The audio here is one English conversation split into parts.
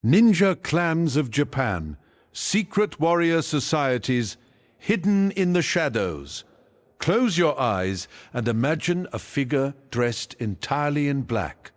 Ninja clans of Japan, secret warrior societies hidden in the shadows. Close your eyes and imagine a figure dressed entirely in black.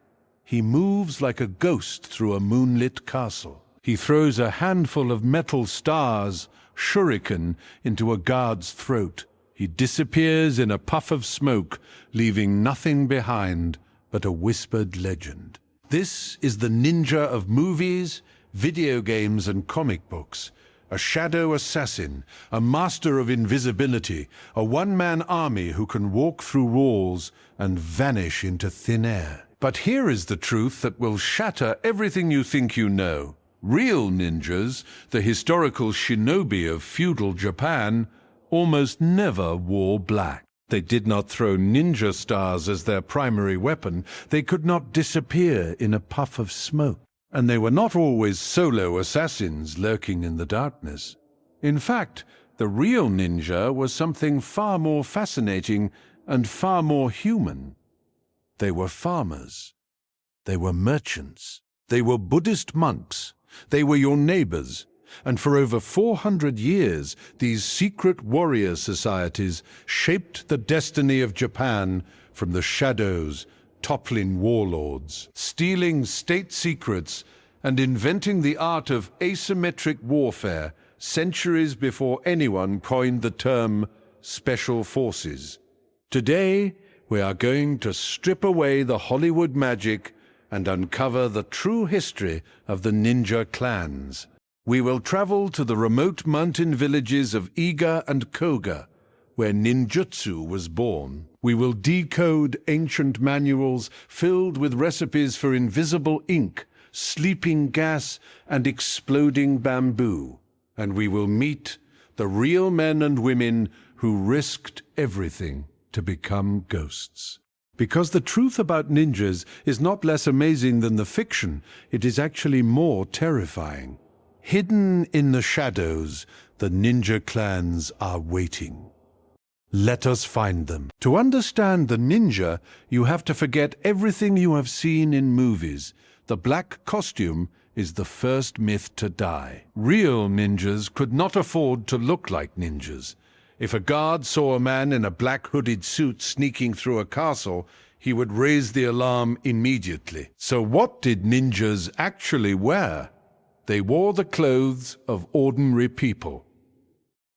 He moves like a ghost through a moonlit castle. He throws a handful of metal stars, shuriken, into a guard's throat. He disappears in a puff of smoke, leaving nothing behind but a whispered legend. This is the ninja of movies, video games, and comic books. A shadow assassin, a master of invisibility, a one-man army who can walk through walls and vanish into thin air. But here is the truth that will shatter everything you think you know. Real ninjas, the historical shinobi of feudal Japan, almost never wore black. They did not throw ninja stars as their primary weapon. They could not disappear in a puff of smoke. And they were not always solo assassins lurking in the darkness. In fact, the real ninja was something far more fascinating and far more human. They were farmers. They were merchants. They were Buddhist monks. They were your neighbors. And for over 400 years, these secret warrior societies shaped the destiny of Japan from the shadows, toppling warlords, stealing state secrets, and inventing the art of asymmetric warfare centuries before anyone coined the term special forces. Today, we are going to strip away the Hollywood magic and uncover the true history of the ninja clans. We will travel to the remote mountain villages of Iga and Koga, where ninjutsu was born. We will decode ancient manuals filled with recipes for invisible ink, sleeping gas, and exploding bamboo. And we will meet the real men and women who risked everything to become ghosts. Because the truth about ninjas is not less amazing than the fiction, it is actually more terrifying. Hidden in the shadows, the ninja clans are waiting. Let us find them. To understand the ninja, you have to forget everything you have seen in movies. The black costume is the first myth to die. Real ninjas could not afford to look like ninjas. If a guard saw a man in a black hooded suit sneaking through a castle, he would raise the alarm immediately. So what did ninjas actually wear? They wore the clothes of ordinary people.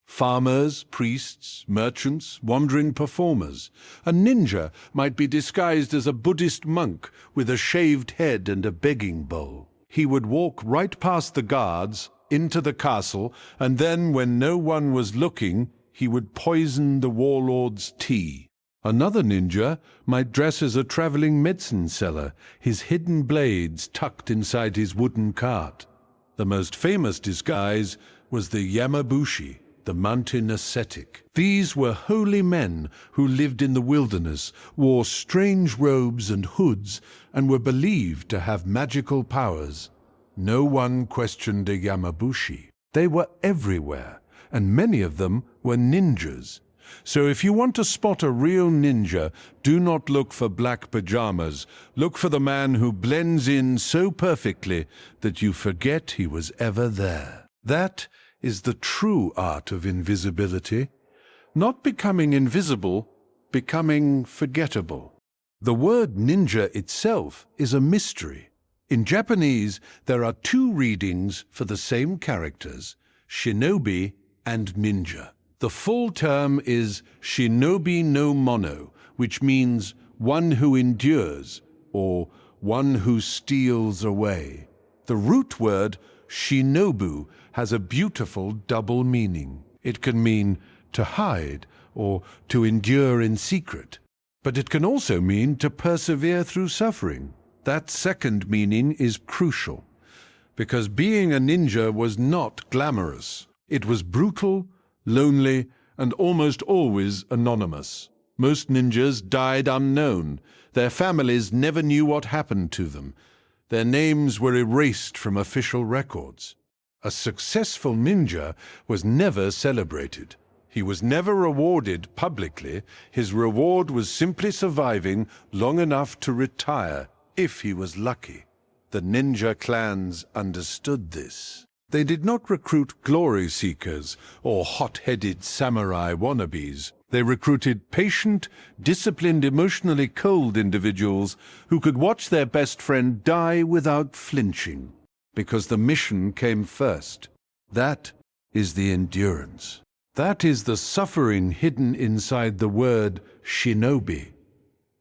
Farmers, priests, merchants, wandering performers. A ninja might be disguised as a Buddhist monk with a shaved head and a begging bowl. He would walk right past the guards, into the castle, and then, when no one was looking, he would poison the warlord's tea. Another ninja might dress as a traveling medicine seller, his hidden blades tucked inside his wooden cart. The most famous disguise was the Yamabushi, the mountain ascetic. These were holy men who lived in the wilderness, wore strange robes and hoods, and were believed to have magical powers. No one questioned a Yamabushi. They were everywhere, and many of them were ninjas. So if you want to spot a real ninja, do not look for black pajamas. Look for the man who blends in so perfectly that you forget he was ever there. That is the true art of invisibility. Not becoming invisible, becoming forgettable. The word ninja itself is a mystery. In Japanese, there are two readings for the same characters, shinobi and ninja. The full term is shinobi no mono, which means one who endures, or one who steals away. The root word shinobu has a beautiful double meaning. It can mean to hide or to endure in secret, but it can also mean to persevere through suffering. That second meaning is crucial, because being a ninja was not glamorous. It was brutal, lonely, and almost always anonymous. Most ninjas died unknown. Their families never knew what happened to them. Their names were erased from official records. A successful ninja was never celebrated. He was never rewarded publicly. His reward was simply surviving long enough to retire, if he was lucky. The ninja clans understood this. They did not recruit glory seekers or hot-headed samurai wannabes. They recruited patient, disciplined, emotionally cold individuals who could watch their best friend die without flinching, because the mission came first. That is the endurance. That is the suffering hidden inside the word shinobi.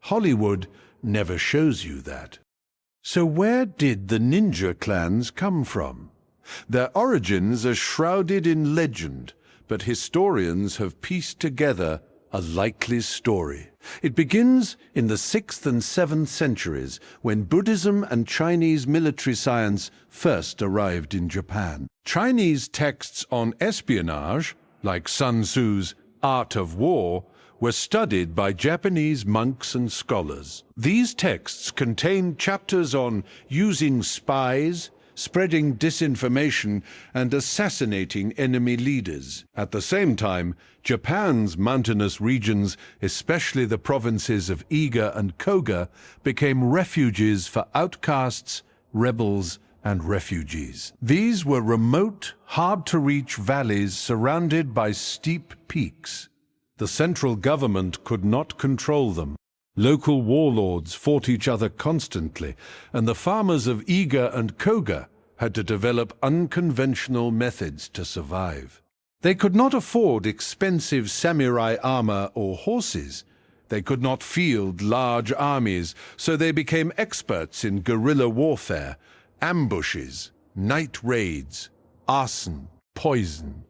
Hollywood never shows you that. So where did the ninja clans come from? Their origins are shrouded in legend, but historians have pieced together a likely story. It begins in the 6th and 7th centuries, when Buddhism and Chinese military science first arrived in Japan. Chinese texts on espionage, like Sun Tzu's Art of War, were studied by Japanese monks and scholars. These texts contained chapters on using spies, spreading disinformation, and assassinating enemy leaders. At the same time, Japan's mountainous regions, especially the provinces of Iga and Koga, became refuges for outcasts, rebels, and refugees. These were remote, hard-to-reach valleys surrounded by steep peaks. The central government could not control them. Local warlords fought each other constantly, and the farmers of Iga and Koga had to develop unconventional methods to survive. They could not afford expensive samurai armor or horses. They could not field large armies, so they became experts in guerrilla warfare, ambushes, night raids, arson, poison.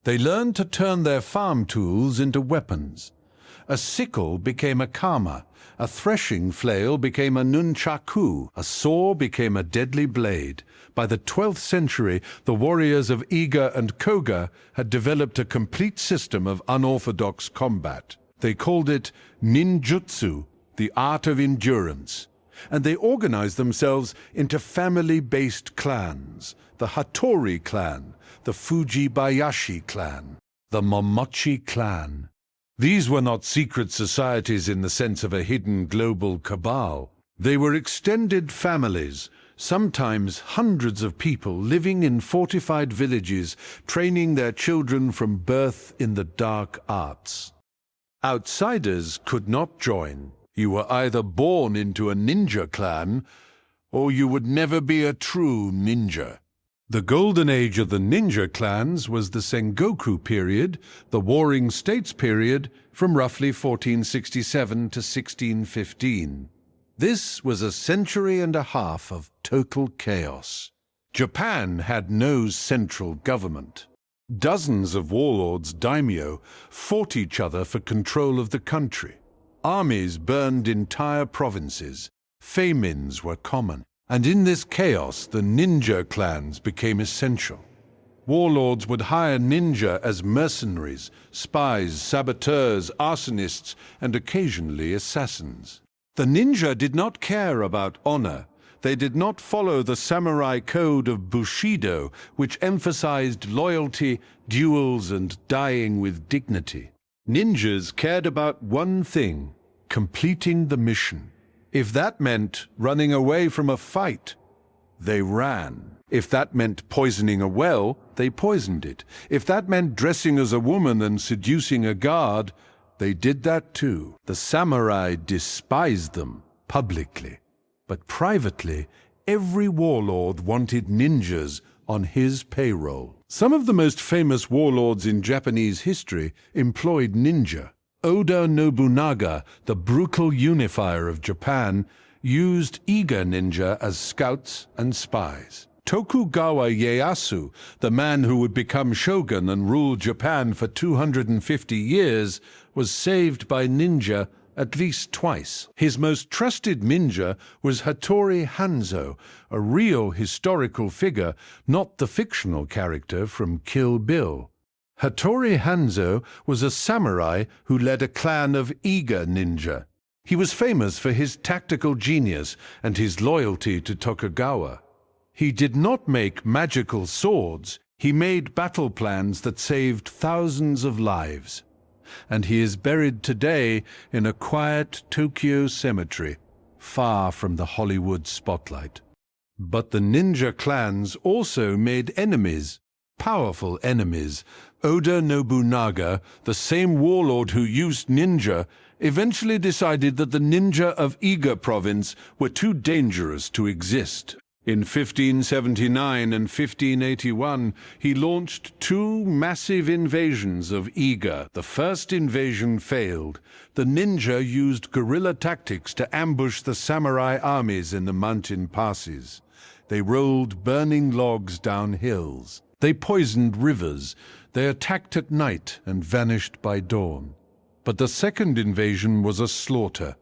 They learned to turn their farm tools into weapons. A sickle became a kama, a threshing flail became a nunchaku, a saw became a deadly blade. By the 12th century, the warriors of Iga and Koga had developed a complete system of unorthodox combat. They called it ninjutsu, the art of endurance, and they organized themselves into family-based clans: the Hattori clan, the Fujibayashi clan, the Momochi clan. These were not secret societies in the sense of a hidden global cabal. They were extended families, sometimes hundreds of people living in fortified villages, training their children from birth in the dark arts. Outsiders could not join. You were either born into a ninja clan, or you would never be a true ninja. The golden age of the ninja clans was the Sengoku period, the Warring States period, from roughly 1467 to 1615. This was a century and a half of total chaos. Japan had no central government. Dozens of warlords, daimyo, fought each other for control of the country. Armies burned entire provinces. Famines were common. And in this chaos, the ninja clans became essential. Warlords would hire ninja as mercenaries, spies, saboteurs, arsonists, and occasionally assassins. The ninja did not care about honor. They did not follow the samurai code of Bushido, which emphasized loyalty, duels, and dying with dignity. Ninjas cared about one thing: completing the mission. If that meant running away from a fight, they ran. If that meant poisoning a well, they poisoned it. If that meant dressing as a woman and seducing a guard, they did that too. The samurai despised them publicly, but privately, every warlord wanted ninjas on his payroll. Some of the most famous warlords in Japanese history employed ninja. Oda Nobunaga, the brutal unifier of Japan, used Iga ninja as scouts and spies. Tokugawa Ieyasu, the man who would become shogun and rule Japan for 250 years, was saved by ninja at least twice. His most trusted ninja was Hattori Hanzo, a real historical figure, not the fictional character from Kill Bill. Hattori Hanzo was a samurai who led a clan of Iga ninja. He was famous for his tactical genius and his loyalty to Tokugawa. He did not make magical swords. He made battle plans that saved thousands of lives. And he is buried today in a quiet Tokyo cemetery, far from the Hollywood spotlight. But the ninja clans also made enemies, powerful enemies. Oda Nobunaga, the same warlord who used ninja, eventually decided that the ninja of Iga province were too dangerous to exist. In 1579 and 1581, he launched two massive invasions of Iga. The first invasion failed. The ninja used guerrilla tactics to ambush the samurai armies in the mountain passes. They rolled burning logs down hills. They poisoned rivers. They attacked at night and vanished by dawn. But the second invasion was a slaughter.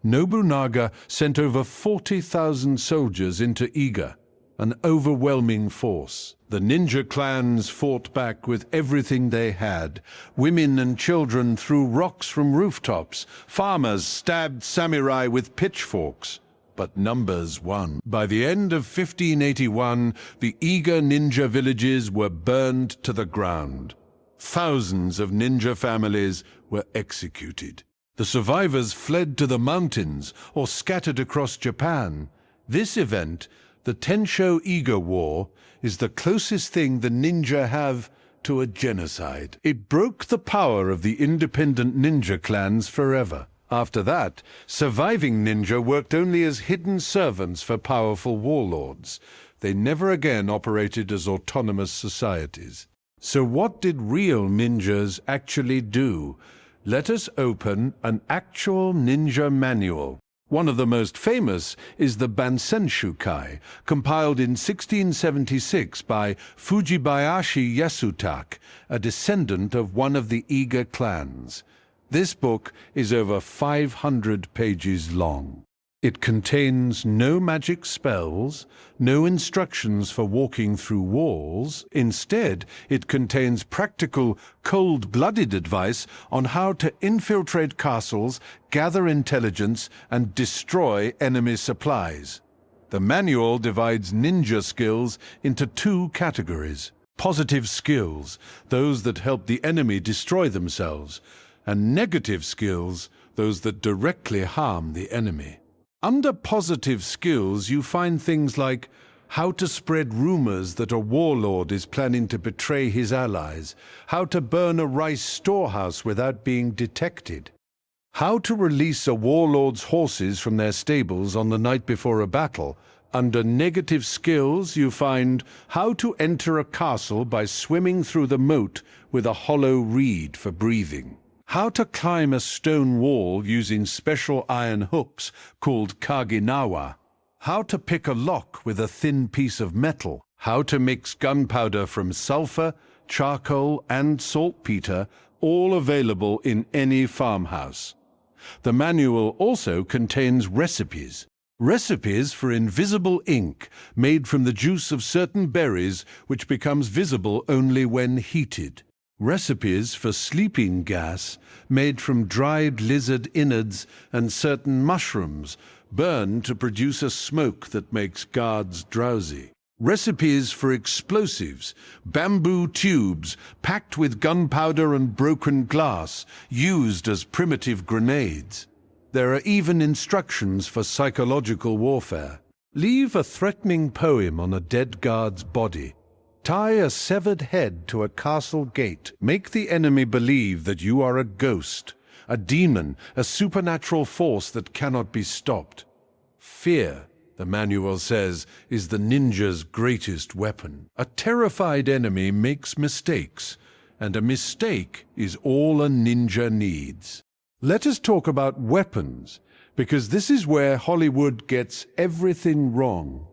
Nobunaga sent over 40,000 soldiers into Iga, an overwhelming force. The ninja clans fought back with everything they had. Women and children threw rocks from rooftops. Farmers stabbed samurai with pitchforks. But numbers won. By the end of 1581, the Iga ninja villages were burned to the ground. Thousands of ninja families were executed. The survivors fled to the mountains or scattered across Japan. This event, the Tensho Iga War, is the closest thing the ninja have to a genocide. It broke the power of the independent ninja clans forever. After that, surviving ninja worked only as hidden servants for powerful warlords. They never again operated as autonomous societies. So what did real ninjas actually do? Let us open an actual ninja manual. One of the most famous is the Bansenshukai, compiled in 1676 by Fujibayashi Yasutake, a descendant of one of the Iga clans. This book is over 500 pages long. It contains no magic spells, no instructions for walking through walls. Instead, it contains practical, cold-blooded advice on how to infiltrate castles, gather intelligence, and destroy enemy supplies. The manual divides ninja skills into two categories: positive skills, those that help the enemy destroy themselves, and negative skills, those that directly harm the enemy. Under positive skills, you find things like how to spread rumors that a warlord is planning to betray his allies, how to burn a rice storehouse without being detected, how to release a warlord's horses from their stables on the night before a battle. Under negative skills, you find how to enter a castle by swimming through the moat with a hollow reed for breathing, how to climb a stone wall using special iron hooks called kaginawa, how to pick a lock with a thin piece of metal, how to mix gunpowder from sulfur, charcoal, and saltpeter, all available in any farmhouse. The manual also contains recipes. Recipes for invisible ink made from the juice of certain berries which becomes visible only when heated. Recipes for sleeping gas made from dried lizard innards and certain mushrooms burned to produce a smoke that makes guards drowsy. Recipes for explosives, bamboo tubes packed with gunpowder and broken glass used as primitive grenades. There are even instructions for psychological warfare. Leave a threatening poem on a dead guard's body. Tie a severed head to a castle gate. Make the enemy believe that you are a ghost, a demon, a supernatural force that cannot be stopped. Fear, the manual says, is the ninja's greatest weapon. A terrified enemy makes mistakes, and a mistake is all a ninja needs. Let us talk about weapons, because this is where Hollywood gets everything wrong.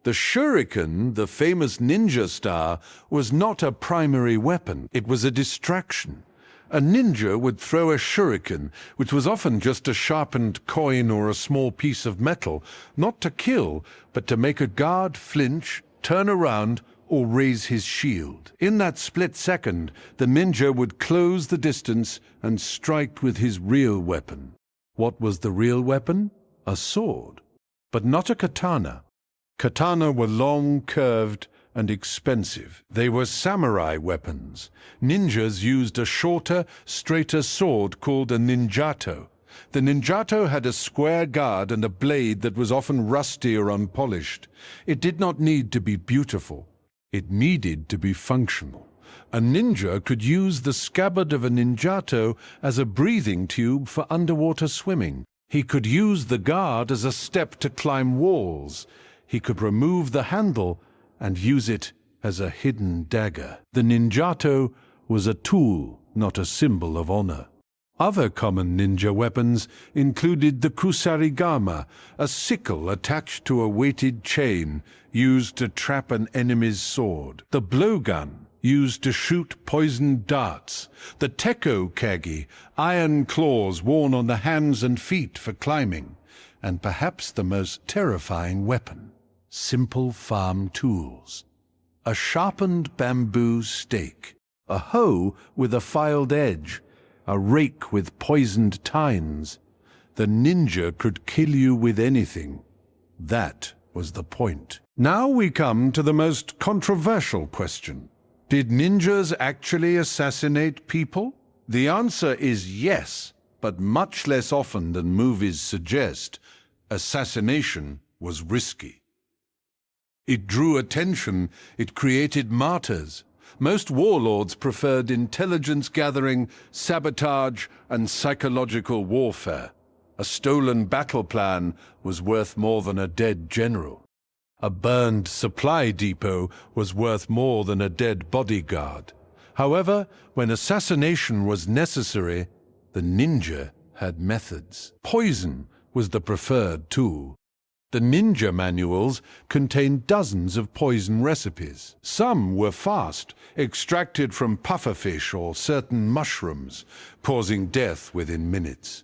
The shuriken, the famous ninja star, was not a primary weapon. It was a distraction. A ninja would throw a shuriken, which was often just a sharpened coin or a small piece of metal, not to kill, but to make a guard flinch, turn around, or raise his shield. In that split second, the ninja would close the distance and strike with his real weapon. What was the real weapon? A sword, but not a katana. Katana were long, curved, and expensive. They were samurai weapons. Ninjas used a shorter, straighter sword called a ninjato. The ninjato had a square guard and a blade that was often rusty or unpolished. It did not need to be beautiful. It needed to be functional. A ninja could use the scabbard of a ninjato as a breathing tube for underwater swimming. He could use the guard as a step to climb walls. He could remove the handle and use it as a hidden dagger. The ninjato was a tool, not a symbol of honor. Other common ninja weapons included the kusarigama, a sickle attached to a weighted chain used to trap an enemy's sword. The blowgun, used to shoot poisoned darts. The teko kagi, iron claws worn on the hands and feet for climbing. And perhaps the most terrifying weapon, simple farm tools. A sharpened bamboo stake, a hoe with a filed edge, a rake with poisoned tines. The ninja could kill you with anything. That was the point. Now we come to the most controversial question. Did ninjas actually assassinate people? The answer is yes, but much less often than movies suggest. Assassination was risky. It drew attention, it created martyrs. Most warlords preferred intelligence gathering, sabotage, and psychological warfare. A stolen battle plan was worth more than a dead general. A burned supply depot was worth more than a dead bodyguard. However, when assassination was necessary, the ninja had methods. Poison was the preferred tool. The ninja manuals contained dozens of poison recipes. Some were fast, extracted from pufferfish or certain mushrooms, causing death within minutes.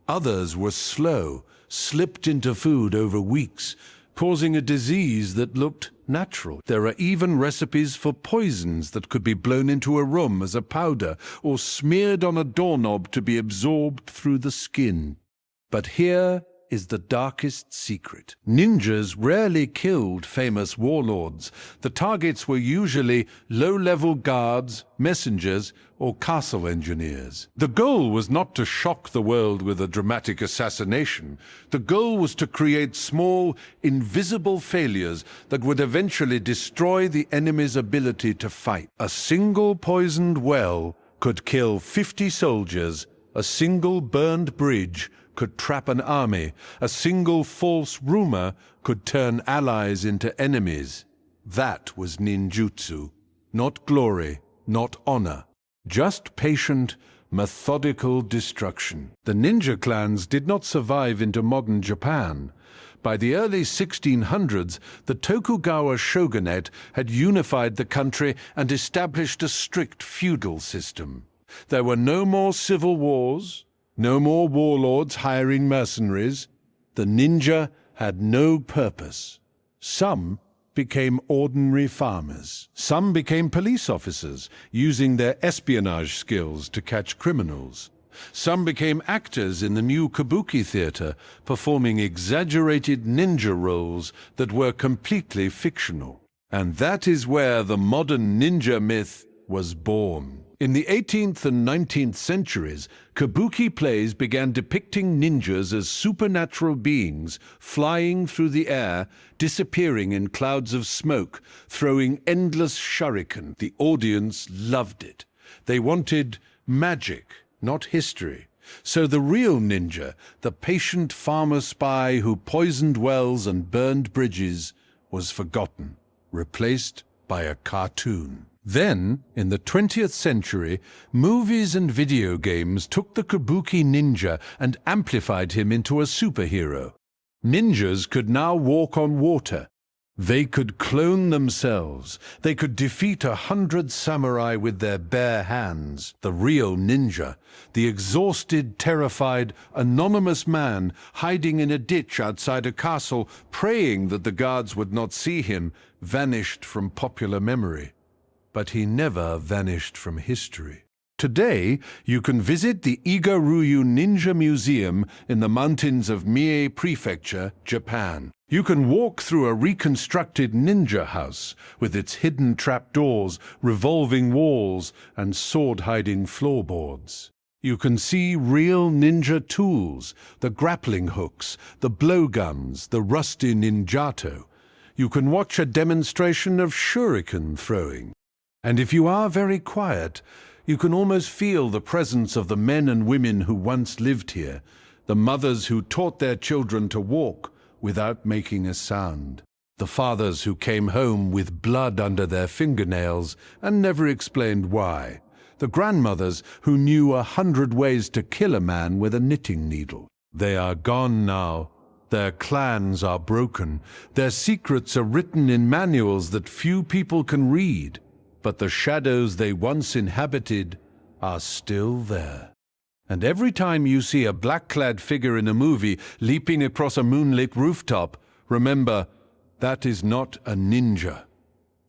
Others were slow, slipped into food over weeks, causing a disease that looked natural. There are even recipes for poisons that could be blown into a room as a powder or smeared on a doorknob to be absorbed through the skin. But here is the darkest secret. Ninjas rarely killed famous warlords. The targets were usually low-level guards, messengers, or castle engineers. The goal was not to shock the world with a dramatic assassination. The goal was to create small, invisible failures that would eventually destroy the enemy's ability to fight. A single poisoned well could kill 50 soldiers. A single burned bridge could trap an army. A single false rumor could turn allies into enemies. That was ninjutsu. Not glory, not honor. Just patient, methodical destruction. The ninja clans did not survive into modern Japan. By the early 1600s, the Tokugawa shogunate had unified the country and established a strict feudal system. There were no more civil wars, no more warlords hiring mercenaries. The ninja had no purpose. Some became ordinary farmers. Some became police officers, using their espionage skills to catch criminals. Some became actors in the new kabuki theater, performing exaggerated ninja roles that were completely fictional. And that is where the modern ninja myth was born. In the 18th and 19th centuries, kabuki plays began depicting ninjas as supernatural beings flying through the air, disappearing in clouds of smoke, throwing endless shuriken. The audience loved it. They wanted magic, not history. So the real ninja, the patient farmer spy who poisoned wells and burned bridges, was forgotten, replaced by a cartoon. Then, in the 20th century, movies and video games took the kabuki ninja and amplified him into a superhero. Ninjas could now walk on water. They could clone themselves. They could defeat 100 samurai with their bare hands. The real ninja, the exhausted, terrified, anonymous man hiding in a ditch outside a castle, praying that the guards would not see him, vanished from popular memory. But he never vanished from history. Today, you can visit the Iga-Ryu Ninja Museum in the mountains of Mie Prefecture, Japan. You can walk through a reconstructed ninja house with its hidden trapdoors, revolving walls, and sword-hiding floorboards. You can see real ninja tools, the grappling hooks, the blowguns, the rusty ninjato. You can watch a demonstration of shuriken throwing. And if you are very quiet, you can almost feel the presence of the men and women who once lived here, the mothers who taught their children to walk without making a sound, the fathers who came home with blood under their fingernails and never explained why, the grandmothers who knew 100 ways to kill a man with a knitting needle. They are gone now. Their clans are broken. Their secrets are written in manuals that few people can read. But the shadows they once inhabited are still there. And every time you see a black-clad figure in a movie leaping across a moonlit rooftop, remember, that is not a ninja.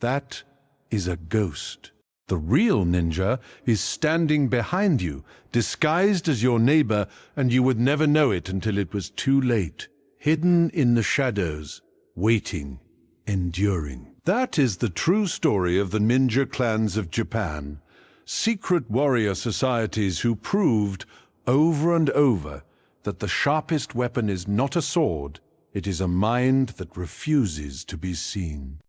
That is a ghost. The real ninja is standing behind you, disguised as your neighbor, and you would never know it until it was too late. Hidden in the shadows, waiting, enduring. That is the true story of the ninja clans of Japan, secret warrior societies who proved over and over that the sharpest weapon is not a sword, it is a mind that refuses to be seen.